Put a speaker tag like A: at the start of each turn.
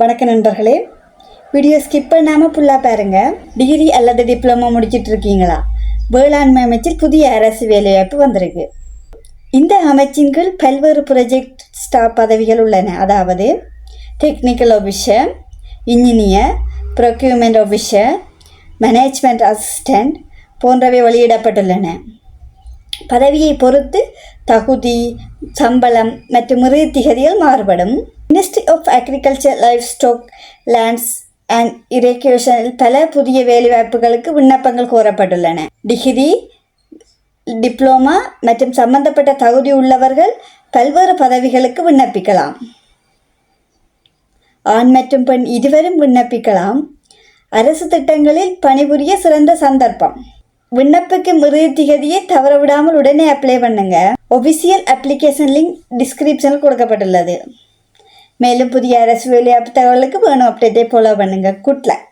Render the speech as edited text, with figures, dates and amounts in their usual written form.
A: வணக்க நண்பர்களே, video skip பண்ணாமல் ஃபுல்லாக பாருங்கள். டிகிரி அல்லது டிப்ளமோ முடிச்சிட்டு இருக்கீங்களா? வேளாண்மை அமைச்சில் புதிய அரசு வேலைவாய்ப்பு வந்திருக்கு. இந்த அமைச்சின் கீழ் பல்வேறு ப்ரொஜெக்ட் ஸ்டாஃப் பதவிகள் உள்ளன. அதாவது technical officer, engineer, procurement officer, management assistant போன்றவை வெளியிடப்பட்டுள்ளன. பதவியை பொறுத்து தகுதி, சம்பளம் மற்றும் திகதிகள் மாறுபடும். Ministry of agriculture, livestock, lands and இரிகேஷனில் பல புதிய வேலைவாய்ப்புகளுக்கு விண்ணப்பங்கள் கோரப்பட்டுள்ளன. டிகிரி, டிப்ளோமா மற்றும் சம்பந்தப்பட்ட தகுதி உள்ளவர்கள் பல்வேறு பதவிகளுக்கு விண்ணப்பிக்கலாம். ஆண் மற்றும் பெண் இருவரும் விண்ணப்பிக்கலாம். அரசு திட்டங்களில் பணிபுரிய சிறந்த சந்தர்ப்பம். விண்ணப்பிக்கும் திகதியை தவறவிடாமல் உடனே அப்ளை பண்ணுங்க. ஒஃபிஷியல் அப்ளிகேஷன் லிங்க் டிஸ்கிரிப்ஷனில் கொடுக்கப்பட்டுள்ளது. மேலும் புதிய அரசு வேலைவாய்ப்பு தகவலுக்கு வேணும் அப்டேட்டை ஃபாலோ பண்ணுங்க. Good luck.